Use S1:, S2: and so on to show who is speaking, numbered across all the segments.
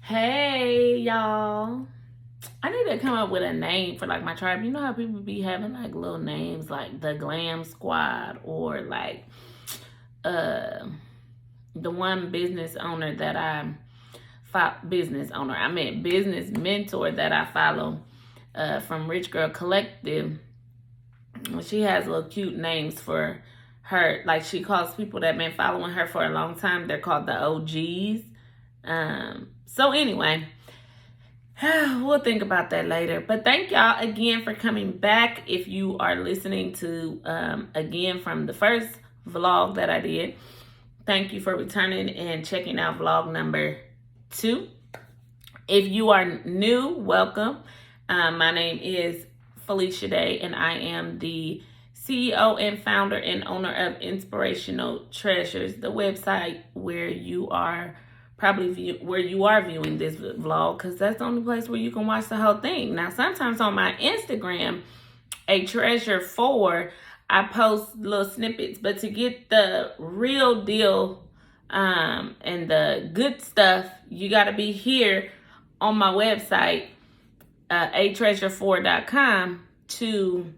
S1: Hey, y'all. I need to come up with a name for like my tribe. You know how people be having like little names like the Glam Squad or like uh the one business owner that I meant business mentor that I follow from Rich Girl Collective. She has little cute names for her. Like she calls people that been following her for a long time. They're called the OGs. So anyway, we'll think about that later. But thank y'all again for coming back. If you are listening to again from the first vlog that I did, thank you for returning and checking out vlog number 2. If you are new, welcome. My name is Felicia Day, and I am the CEO and founder and owner of Inspirational Treasures, the website where you are viewing this vlog, because that's the only place where you can watch the whole thing. Now, sometimes on my Instagram, a treasure 4, I post little snippets, but to get the real deal and the good stuff, you got to be here on my website, atreasure4.com, to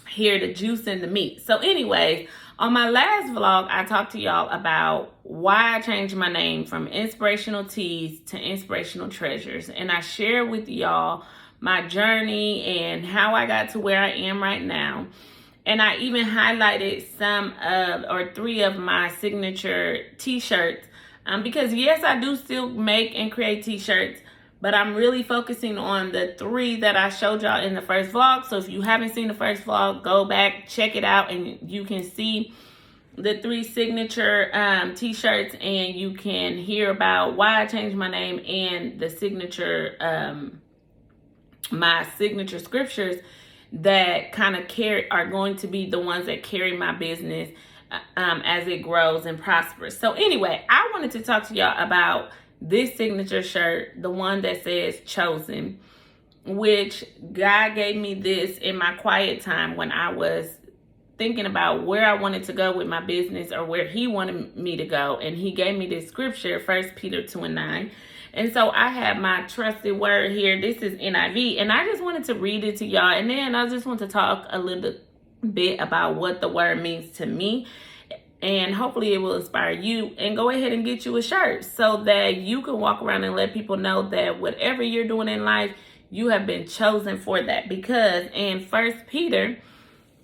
S1: hear the juice and the meat. So anyways, on my last vlog, I talked to y'all about why I changed my name from Inspirational Teas to Inspirational Treasures. And I shared with y'all my journey and how I got to where I am right now. And I even highlighted 3 of my signature t-shirts. Because yes, I do still make and create t-shirts, but I'm really focusing on the 3 that I showed y'all in the first vlog. So if you haven't seen the first vlog, go back, check it out, and you can see the 3 signature t-shirts, and you can hear about why I changed my name and the signature, my signature scriptures that kind of are going to be the ones that carry my business as it grows and prospers. So anyway, I wanted to talk to y'all about this signature shirt, the one that says Chosen, which God gave me this in my quiet time when I was thinking about where I wanted to go with my business, or where he wanted me to go. And he gave me this scripture, 1 Peter 2:9. And so I have my trusted word here. This is NIV. And I just wanted to read it to y'all. And then I just want to talk a little bit about what the word means to me. And hopefully it will inspire you, and go ahead and get you a shirt so that you can walk around and let people know that whatever you're doing in life, you have been chosen for that. Because in 1 Peter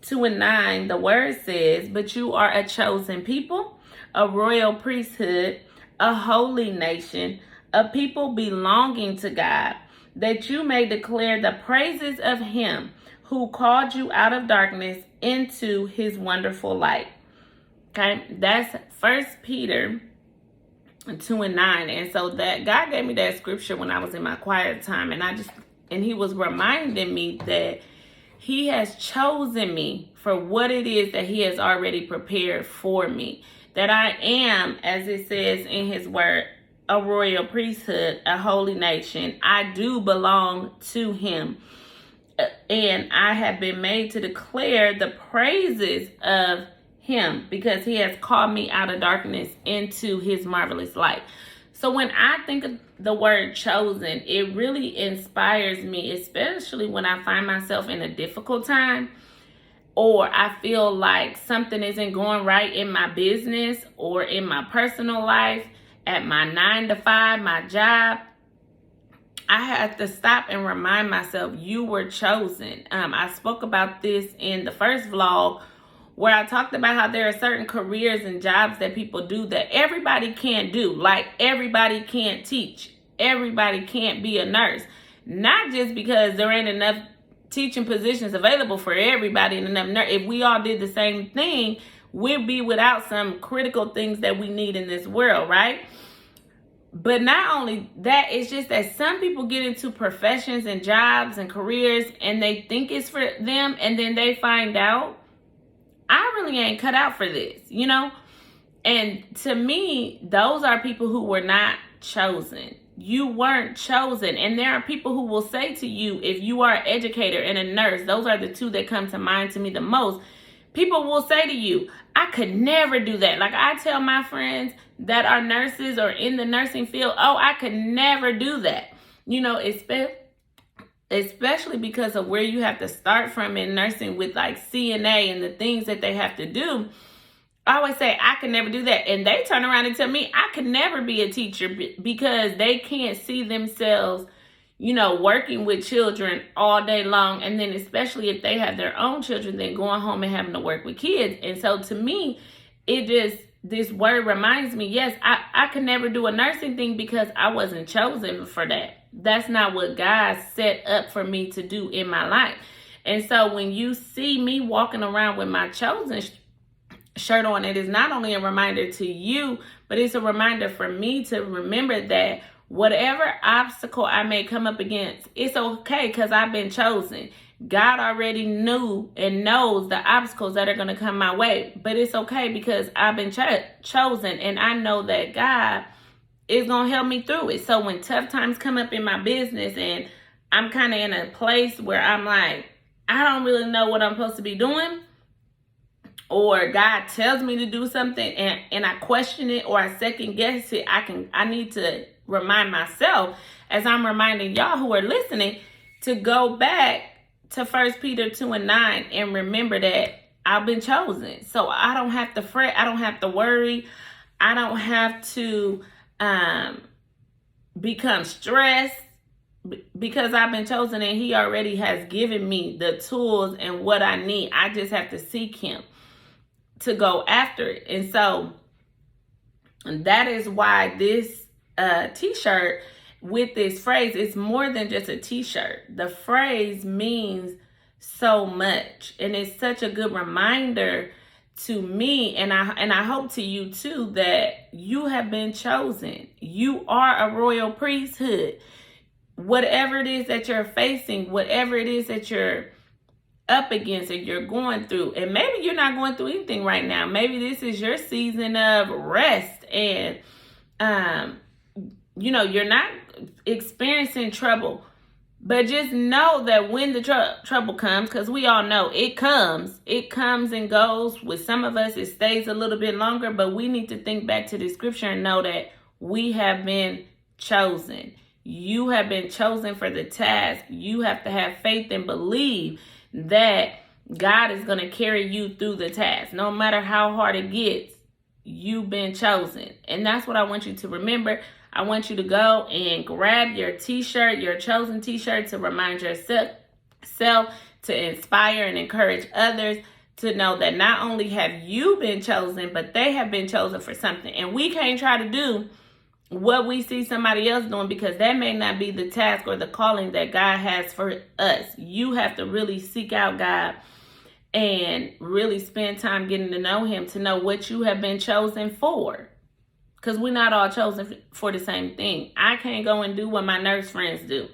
S1: 2:9, the word says, "But you are a chosen people, a royal priesthood, a holy nation, a people belonging to God, that you may declare the praises of him who called you out of darkness into his wonderful light." Okay, that's 1 Peter 2:9. And so that God gave me that scripture when I was in my quiet time, and he was reminding me that he has chosen me for what it is that he has already prepared for me. That I am, as it says in his word, a royal priesthood, a holy nation. I do belong to him. And I have been made to declare the praises of him, because he has called me out of darkness into his marvelous light. So when I think of the word chosen, it really inspires me, especially when I find myself in a difficult time, or I feel like something isn't going right in my business or in my personal life, at my 9 to 5, my job. I had to stop and remind myself, you were chosen. I spoke about this in the first vlog, where I talked about how there are certain careers and jobs that people do that everybody can't do. Like everybody can't teach. Everybody can't be a nurse. Not just because there ain't enough teaching positions available for everybody and enough nurse. If we all did the same thing, we'd be without some critical things that we need in this world, right? But not only that, it's just that some people get into professions and jobs and careers, and they think it's for them, and then they find out, I really ain't cut out for this, you know? And to me, those are people who were not chosen. You weren't chosen. And there are people who will say to you, if you are an educator and a nurse, those are the 2 that come to mind to me the most. People will say to you, I could never do that. Like I tell my friends that are nurses or in the nursing field, oh, I could never do that. You know, especially because of where you have to start from in nursing with like CNA and the things that they have to do. I always say, I could never do that. And they turn around and tell me I could never be a teacher because they can't see themselves, you know, working with children all day long. And then especially if they have their own children, then going home and having to work with kids. And so to me, this word reminds me, yes, I could never do a nursing thing because I wasn't chosen for that. That's not what God set up for me to do in my life. And so when you see me walking around with my chosen shirt on, it is not only a reminder to you, but it's a reminder for me to remember that whatever obstacle I may come up against, it's okay because I've been chosen. God already knew and knows the obstacles that are going to come my way, but it's okay because I've been chosen, and I know that God is going to help me through it. So when tough times come up in my business and I'm kind of in a place where I'm like, I don't really know what I'm supposed to be doing, or God tells me to do something and I question it or I second guess it, I need to remind myself, as I'm reminding y'all who are listening, to go back to 1 Peter 2:9 and remember that I've been chosen. So I don't have to fret. I don't have to worry. I don't have to become stressed because I've been chosen and he already has given me the tools and what I need. I just have to seek him to go after it. And so that is why this t-shirt with this phrase is more than just a t-shirt. The phrase means so much, and it's such a good reminder to me, and I hope to you too, that you have been chosen. You are a royal priesthood. Whatever it is that you're facing, whatever it is that you're up against and you're going through, and maybe you're not going through anything right now. Maybe this is your season of rest, and you know, you're not experiencing trouble, but just know that when the trouble comes, because we all know it comes and goes. With some of us, it stays a little bit longer, but we need to think back to the scripture and know that we have been chosen. You have been chosen for the task. You have to have faith and believe that God is going to carry you through the task. No matter how hard it gets, you've been chosen. And that's what I want you to remember. I want you to go and grab your t-shirt, your chosen t-shirt, to remind yourself, to inspire and encourage others to know that not only have you been chosen, but they have been chosen for something. And we can't try to do what we see somebody else doing, because that may not be the task or the calling that God has for us. You have to really seek out God and really spend time getting to know him to know what you have been chosen for. Because we're not all chosen for the same thing. I can't go and do what my nurse friends do.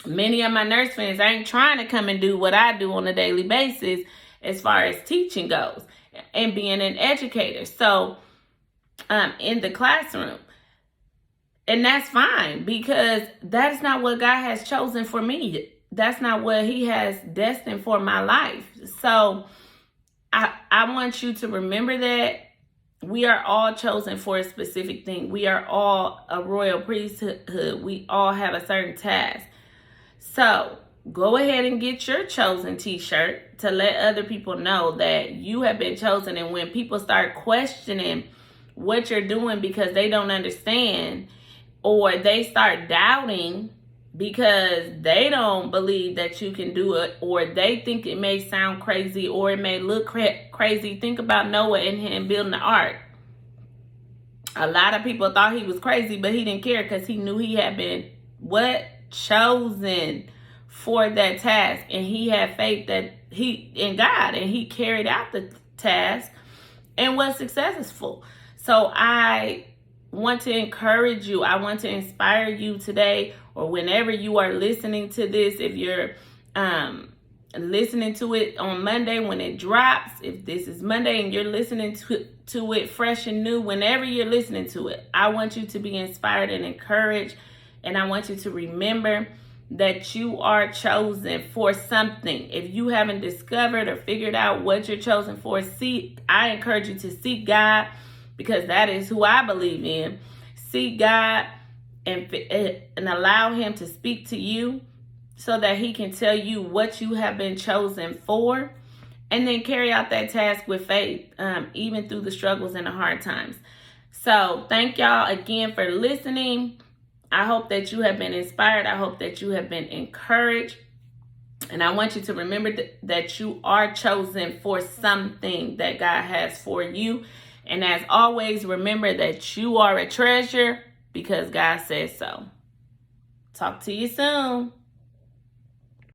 S1: Many of my nurse friends ain't trying to come and do what I do on a daily basis as far as teaching goes and being an educator. So in the classroom. And that's fine, because that's not what God has chosen for me. That's not what he has destined for my life. So I want you to remember that we are all chosen for a specific thing. We are all a royal priesthood. We all have a certain task. So go ahead and get your chosen t-shirt to let other people know that you have been chosen. And when people start questioning what you're doing because they don't understand, or they start doubting because they don't believe that you can do it, or they think it may sound crazy, or it may look crazy. Think about Noah and him building the ark. A lot of people thought he was crazy, but he didn't care because he knew he had been chosen for that task, and he had faith that in God, and he carried out the task and was successful. So I want to encourage you. I want to inspire you today, or whenever you are listening to this. If you're listening to it on Monday when it drops, if this is Monday and you're listening to it fresh and new, whenever you're listening to it, I want you to be inspired and encouraged. And I want you to remember that you are chosen for something. If you haven't discovered or figured out what you're chosen for, I encourage you to seek God, because that is who I believe in. Seek God and allow him to speak to you so that he can tell you what you have been chosen for, and then carry out that task with faith, even through the struggles and the hard times. So thank y'all again for listening. I hope that you have been inspired. I hope that you have been encouraged. And I want you to remember that you are chosen for something that God has for you. And as always, remember that you are a treasure because God says so. Talk to you soon.